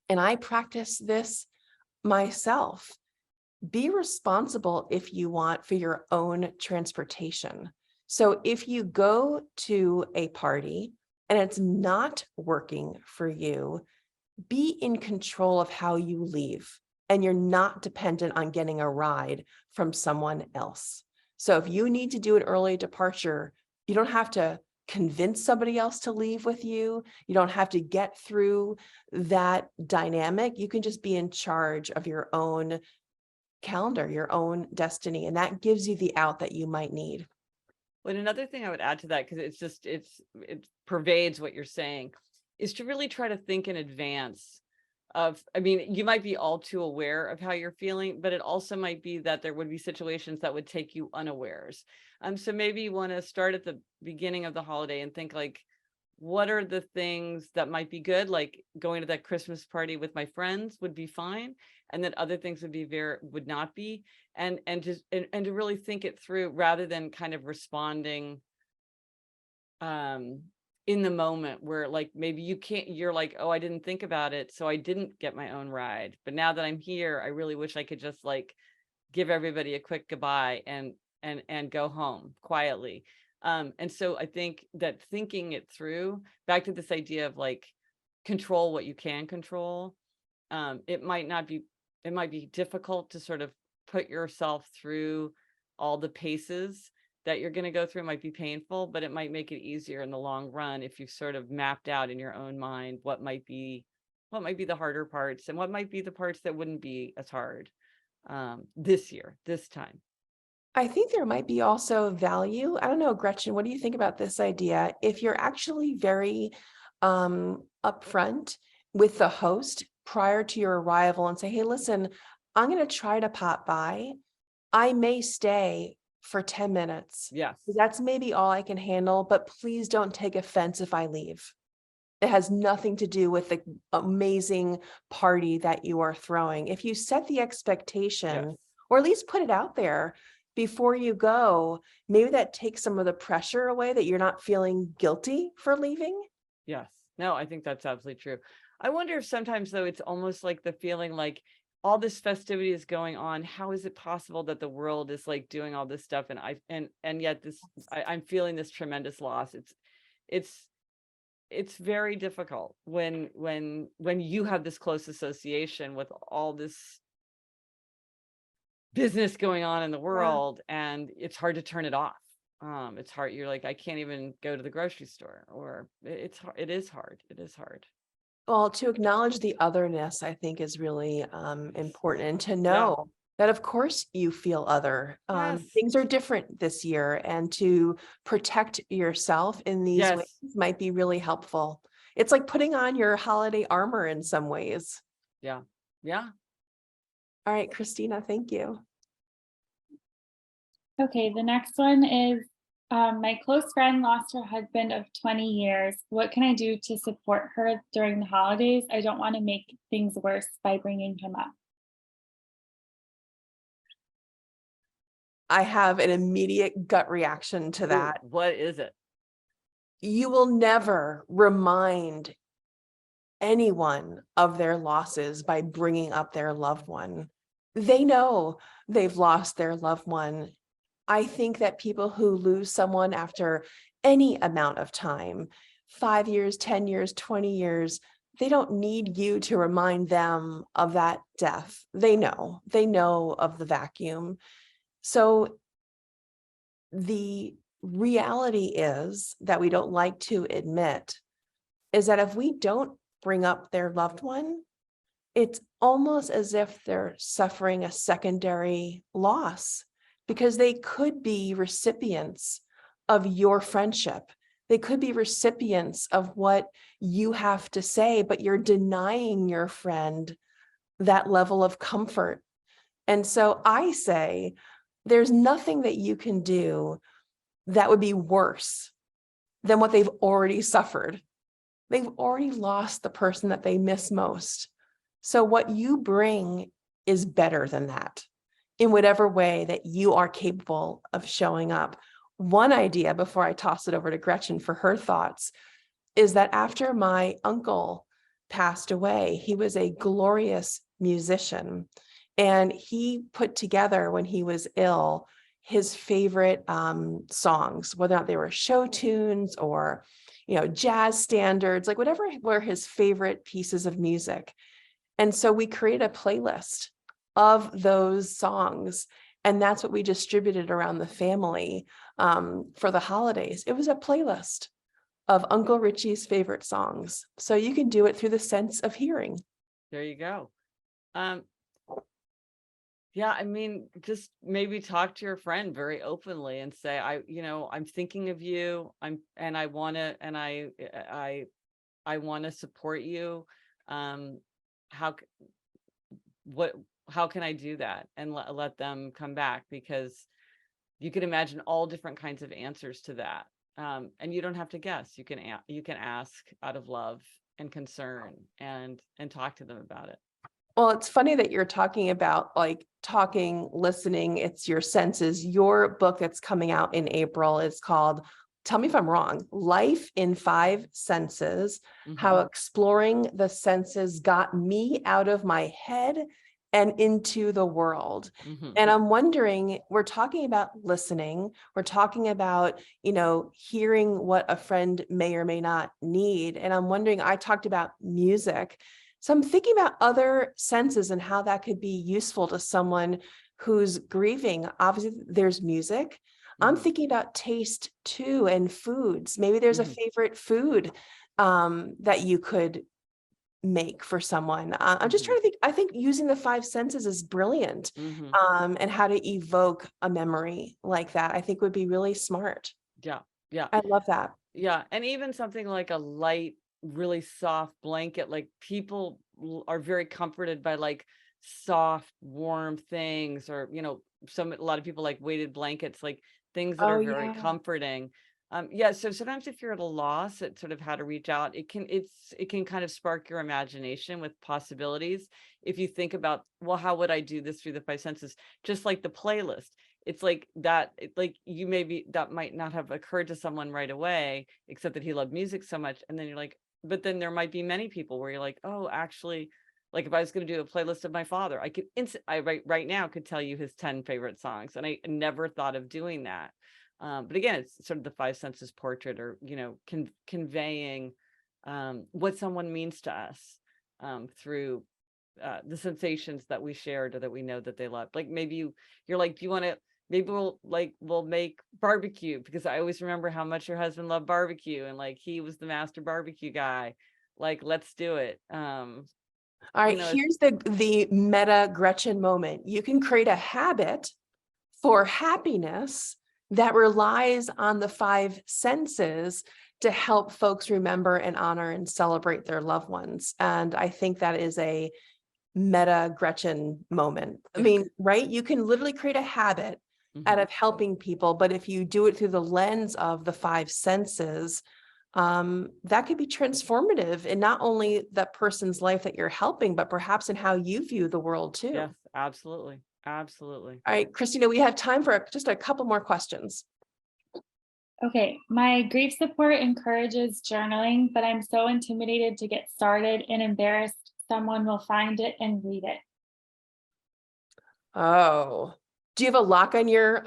I practice this myself, be responsible if you want for your own transportation. So if you go to a party and it's not working for you, be in control of how you leave, and you're not dependent on getting a ride from someone else. So if you need to do an early departure, you don't have to convince somebody else to leave with you. You don't have to get through that dynamic. You can just be in charge of your own calendar, your own destiny, and that gives you the out that you might need. Well, another thing I would add to that, because it pervades what you're saying, is to really try to think in advance of, I mean, you might be all too aware of how you're feeling, but it also might be that there would be situations that would take you unawares. So maybe you want to start at the beginning of the holiday and think like, what are the things that might be good? Like going to that Christmas party with my friends would be fine. And then other things would not be. And to really think it through rather than kind of responding in the moment where like maybe you're like, oh, I didn't think about it, so I didn't get my own ride, but now that I'm here, I really wish I could just like give everybody a quick goodbye and go home quietly. And so I think that thinking it through, back to this idea of like control what you can control, it might be difficult to sort of put yourself through all the paces that you're going to go through. It might be painful, but it might make it easier in the long run if you've sort of mapped out in your own mind what might be the harder parts and what might be the parts that wouldn't be as hard this time. I think there might be also value. I don't know, Gretchen, what do you think about this idea? If you're actually very upfront with the host prior to your arrival and say, hey, listen, I'm going to try to pop by. I may stay for 10 minutes. Yes. That's maybe all I can handle, but please don't take offense if I leave. It has nothing to do with the amazing party that you are throwing. If you set the expectation, Yes. or at least put it out there before you go, maybe that takes some of the pressure away that you're not feeling guilty for leaving. Yes. No, I think that's absolutely true. I wonder if sometimes though, it's almost like the feeling like all this festivity is going on. How is it possible that the world is like doing all this stuff? And yet I'm feeling this tremendous loss. It's very difficult when you have this close association with all this business going on in the world, and it's hard to turn it off. It's hard. You're like, I can't even go to the grocery store, or it is hard. Well, to acknowledge the otherness, I think, is really important, and to know that, of course, you feel other. Yes. Things are different this year, and to protect yourself in these ways might be really helpful. It's like putting on your holiday armor in some ways. Yeah. All right, Christina, thank you. Okay, the next one is, my close friend lost her husband of 20 years. What can I do to support her during the holidays? I don't want to make things worse by bringing him up. I have an immediate gut reaction to that. Ooh, what is it? You will never remind anyone of their losses by bringing up their loved one. They know they've lost their loved one. I think that people who lose someone after any amount of time, 5 years, 10 years, 20 years, they don't need you to remind them of that death. They know of the vacuum. So the reality is that we don't like to admit is that if we don't bring up their loved one, it's almost as if they're suffering a secondary loss, because they could be recipients of your friendship. They could be recipients of what you have to say, but you're denying your friend that level of comfort. And so I say, there's nothing that you can do that would be worse than what they've already suffered. they've already lost the person that they miss most. So what you bring is better than that in whatever way that you are capable of showing up. One idea before I toss it over to Gretchen for her thoughts is that after my uncle passed away, he was a glorious musician, and he put together when he was ill his favorite songs, whether or not they were show tunes or jazz standards, like whatever were his favorite pieces of music. And so we created a playlist of those songs, and that's what we distributed around the family for the holidays. It was a playlist of Uncle Richie's favorite songs. So you can do it through the sense of hearing. There you go. Yeah, I mean, just maybe talk to your friend very openly and say, I'm thinking of you. I want to support you. How can I do that? And let them come back, because you can imagine all different kinds of answers to that. And you don't have to guess. You can ask out of love and concern and talk to them about it. Well, it's funny that you're talking about like talking, listening, it's your senses. Your book that's coming out in April is called, tell me if I'm wrong, Life in 5 Senses, How Exploring the Senses Got Me Out of My Head and Into the World. And I'm wondering, we're talking about listening, we're talking about, hearing what a friend may or may not need. And I'm wondering, I talked about music. So I'm thinking about other senses and how that could be useful to someone who's grieving. Obviously, there's music. I'm thinking about taste too, and foods. Maybe there's a favorite food that you could make for someone. I'm just trying to think. I think using the 5 senses is brilliant, and how to evoke a memory like that, I think would be really smart. Yeah. I love that. Yeah. And even something like a light, really soft blanket, like people are very comforted by like soft, warm things, or, a lot of people like weighted blankets, like things that are very comforting. So sometimes if you're at a loss at sort of how to reach out, it can kind of spark your imagination with possibilities. If you think about, well, how would I do this through the 5 senses? Just like the playlist. It's like that, that might not have occurred to someone right away, except that he loved music so much. And then you're like, but then there might be many people where you're like, oh, actually, like if I was going to do a playlist of my father, I right now could tell you his 10 favorite songs. And I never thought of doing that. But again, it's sort of the 5 senses portrait, or, conveying what someone means to us through the sensations that we shared or that we know that they love. Like maybe you're like, do you want to, maybe we'll make barbecue, because I always remember how much your husband loved barbecue, and like he was the master barbecue guy. Like, let's do it. All right, here's the meta Gretchen moment. You can create a habit for happiness that relies on the 5 senses to help folks remember and honor and celebrate their loved ones. And I think that is a meta Gretchen moment. I mean, right? You can literally create a habit out of helping people, but if you do it through the lens of the 5 senses, that could be transformative in not only that person's life that you're helping, but perhaps in how you view the world too. Yes, absolutely. Absolutely. All right, Christina, we have time for just a couple more questions. Okay, my grief support encourages journaling, but I'm so intimidated to get started and embarrassed someone will find it and read it. Oh, do you have a lock on your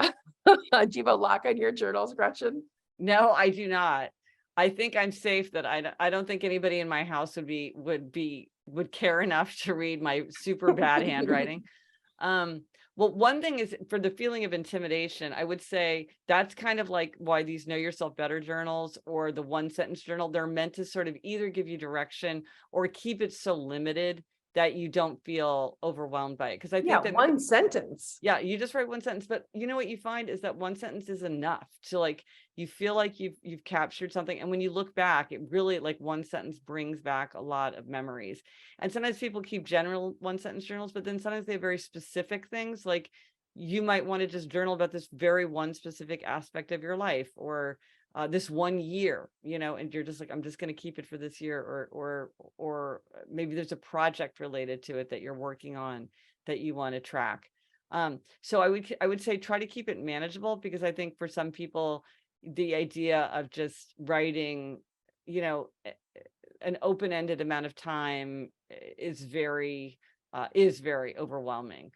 journals, Gretchen? No, I do not. I think I'm safe that I don't think anybody in my house would care enough to read my super bad handwriting. Well, one thing is, for the feeling of intimidation, I would say that's kind of like why these Know Yourself Better journals or the 1 sentence journal, they're meant to sort of either give you direction or keep it so limited that you don't feel overwhelmed by it. Because I think that 1 sentence. Yeah, you just write 1 sentence, but you know what you find is that 1 sentence is enough to like, you feel like you've captured something. And when you look back, it really, like, 1 sentence brings back a lot of memories. And sometimes people keep general 1 sentence journals, but then sometimes they have very specific things. Like you might want to just journal about this very one specific aspect of your life, or this 1 year, and you're just like, I'm just going to keep it for this year, or maybe there's a project related to it that you're working on that you want to track. So I would say try to keep it manageable, because I think for some people, the idea of just writing, an open-ended amount of time is very overwhelming.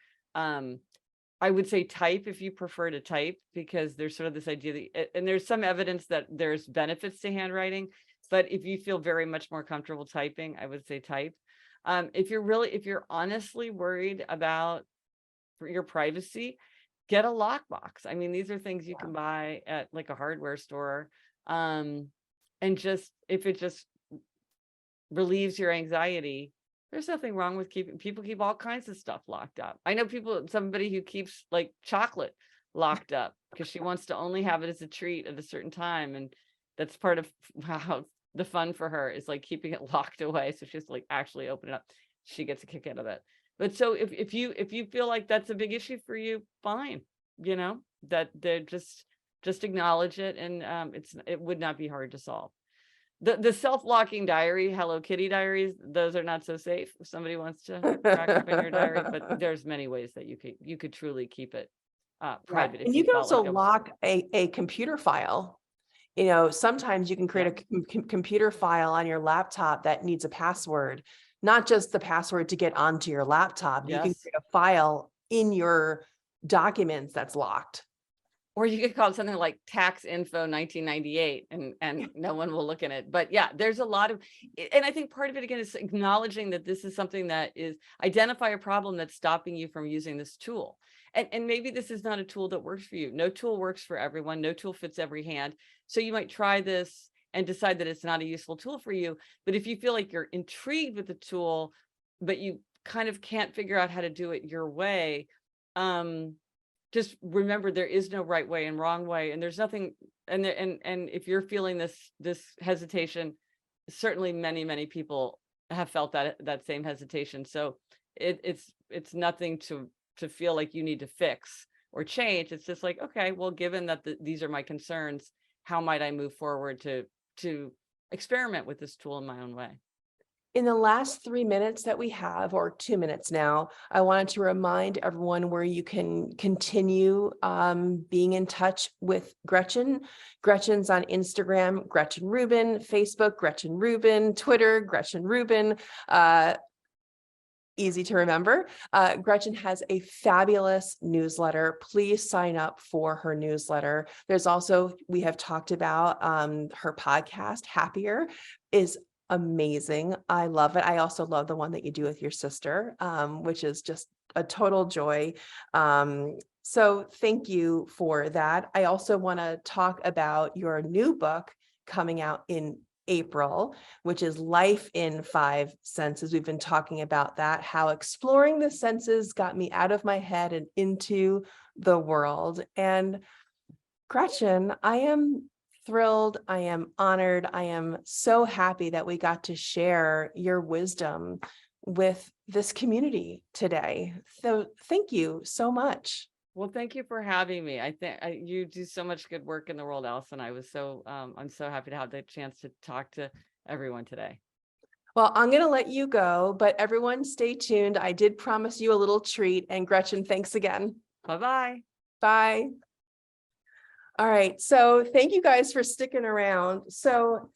I would say type if you prefer to type, because there's sort of this idea that, and there's some evidence that there's benefits to handwriting, but if you feel very much more comfortable typing, I would say type. If you're honestly worried about your privacy, get a lockbox. I mean, these are things you can buy at like a hardware store. And just, if it just relieves your anxiety, there's nothing wrong with people keep all kinds of stuff locked up. I know somebody who keeps like chocolate locked up because she wants to only have it as a treat at a certain time. And that's part of how the fun for her is like keeping it locked away. So she's like actually open it up. She gets a kick out of it. But so if you feel like that's a big issue for you, fine, that they're just acknowledge it. And it would not be hard to solve. The self-locking diary, Hello Kitty diaries, those are not so safe if somebody wants to track up in your diary, but there's many ways that you could truly keep it private. And you can also lock a computer file. Sometimes you can create a computer file on your laptop that needs a password, not just the password to get onto your laptop. You can create a file in your documents that's locked. Or you could call it something like tax info 1998 and no one will look in it. But yeah, there's a lot of, and I think part of it again is acknowledging that this is something that is, identify a problem that's stopping you from using this tool. And maybe this is not a tool that works for you. No tool works for everyone. No tool fits every hand. So you might try this and decide that it's not a useful tool for you. But if you feel like you're intrigued with the tool, but you kind of can't figure out how to do it your way, just remember there is no right way and wrong way, and there's nothing. And if you're feeling this hesitation, certainly many people have felt that same hesitation. So it's nothing to feel like you need to fix or change. It's just like, okay, well, given that these are my concerns, how might I move forward to experiment with this tool in my own way? In the last 3 minutes that we have, or 2 minutes now, I wanted to remind everyone where you can continue being in touch with Gretchen. Gretchen's on Instagram, Gretchen Rubin, Facebook, Gretchen Rubin, Twitter, Gretchen Rubin. Easy to remember. Gretchen has a fabulous newsletter. Please sign up for her newsletter. There's also, we have talked about her podcast, Happier, is amazing. I love it. I also love the one that you do with your sister, which is just a total joy. So thank you for that. I also want to talk about your new book coming out in April, which is Life in 5 Senses. We've been talking about that, how exploring the senses got me out of my head and into the world. And Gretchen, I am thrilled. I am honored. I am so happy that we got to share your wisdom with this community today. So thank you so much. Well, thank you for having me. I think you do so much good work in the world, Allison. I'm so happy to have the chance to talk to everyone today. Well, I'm going to let you go, but everyone stay tuned. I did promise you a little treat, and Gretchen, thanks again. Bye-bye. Bye. All right. So thank you guys for sticking around. So,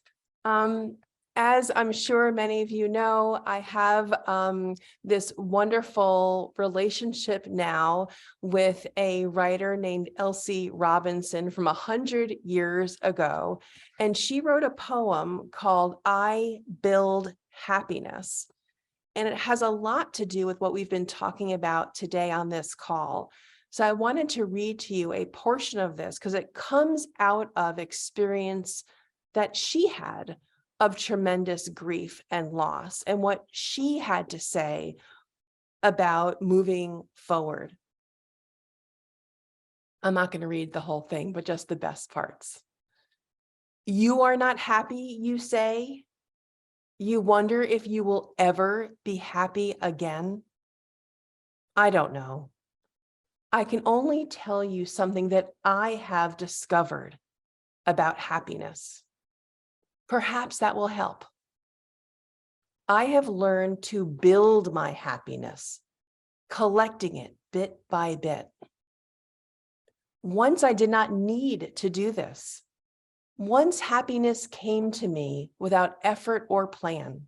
as I'm sure many of you know, I have this wonderful relationship now with a writer named Elsie Robinson from 100 years ago. And she wrote a poem called I Build Happiness. And it has a lot to do with what we've been talking about today on this call. So I wanted to read to you a portion of this because it comes out of experience that she had of tremendous grief and loss, and what she had to say about moving forward. I'm not going to read the whole thing, but just the best parts. You are not happy, you say. You wonder if you will ever be happy again. I don't know. I can only tell you something that I have discovered. about happiness. Perhaps that will help. I have learned to build my happiness, collecting it bit by bit. Once I did not need to do this. Once happiness came to me without effort or plan,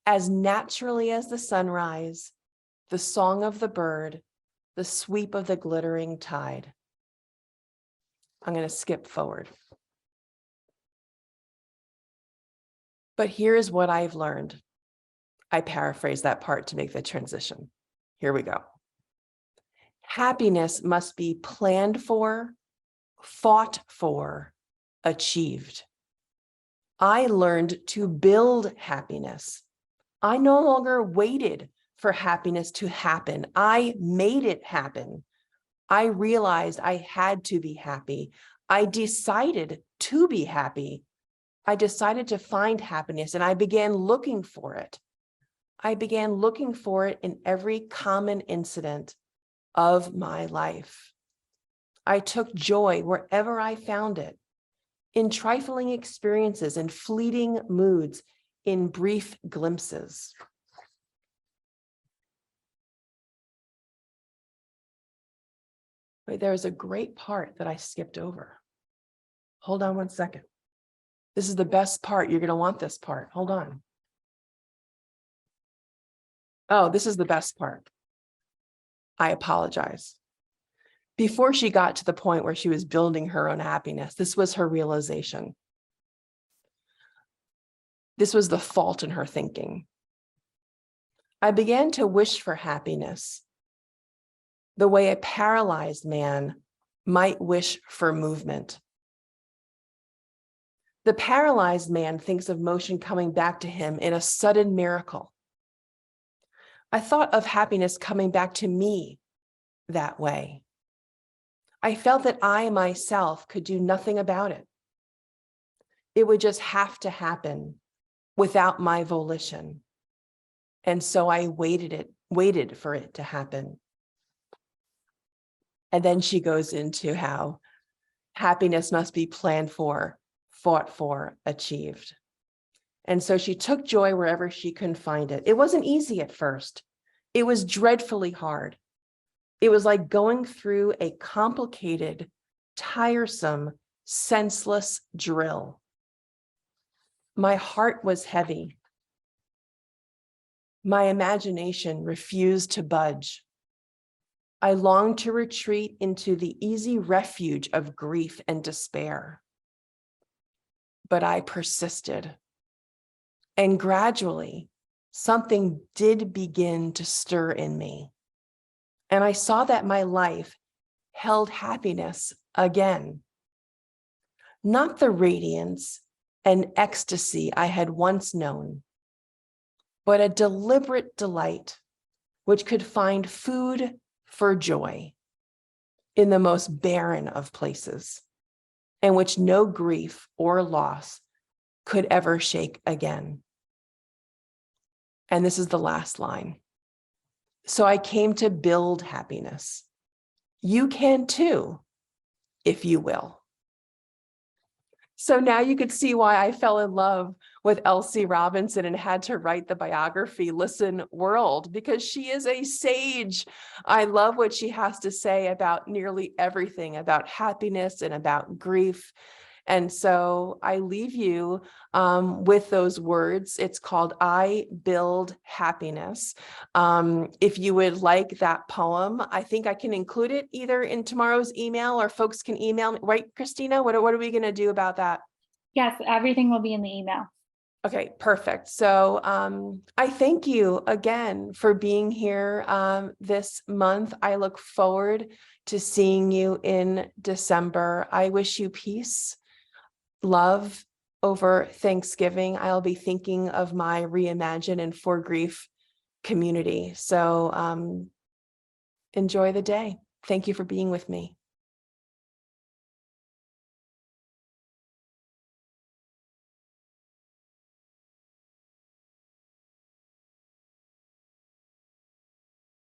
as naturally as the sunrise, the song of the bird, the sweep of the glittering tide. I'm going to skip forward. But here is what I've learned. I paraphrase that part to make the transition. Here we go. Happiness must be planned for, fought for, achieved. I learned to build happiness. I no longer waited for happiness to happen. I made it happen. I realized I had to be happy. I decided to be happy. I decided to find happiness, and I began looking for it. I began looking for it in every common incident of my life. I took joy wherever I found it, in trifling experiences, in fleeting moods, in brief glimpses. Wait, there's a great part that I skipped over. Hold on one second. This is the best part. You're going to want this part. Hold on. Oh, this is the best part. I apologize. Before she got to the point where she was building her own happiness, this was her realization. This was the fault in her thinking. I began to wish for happiness the way a paralyzed man might wish for movement. The paralyzed man thinks of motion coming back to him in a sudden miracle. I thought of happiness coming back to me that way. I felt that I myself could do nothing about it. It would just have to happen without my volition. And so I waited for it to happen. And then she goes into how happiness must be planned for, fought for, achieved. And so she took joy wherever she can find it. It wasn't easy at first. It was dreadfully hard. It was like going through a complicated, tiresome, senseless drill. My heart was heavy. My imagination refused to budge. I longed to retreat into the easy refuge of grief and despair. But I persisted. And gradually, something did begin to stir in me. And I saw that my life held happiness again. Not the radiance and ecstasy I had once known, but a deliberate delight which could find food for joy in the most barren of places, and which no grief or loss could ever shake again. And this is the last line. So I came to build happiness. You can too, if you will. So now you could see why I fell in love with Elsie Robinson and had to write the biography, Listen World, because she is a sage. I love what she has to say about nearly everything, about happiness and about grief. And so I leave you with those words. It's called I Build Happiness. If you would like that poem, I think I can include it either in tomorrow's email or folks can email me. Right, Christina? What are we going to do about that? Yes, everything will be in the email. Okay, perfect. So I thank you again for being here this month. I look forward to seeing you in December. I wish you peace, love over Thanksgiving. I'll be thinking of my Reimagine and For Grief community. So enjoy the day. Thank you for being with me.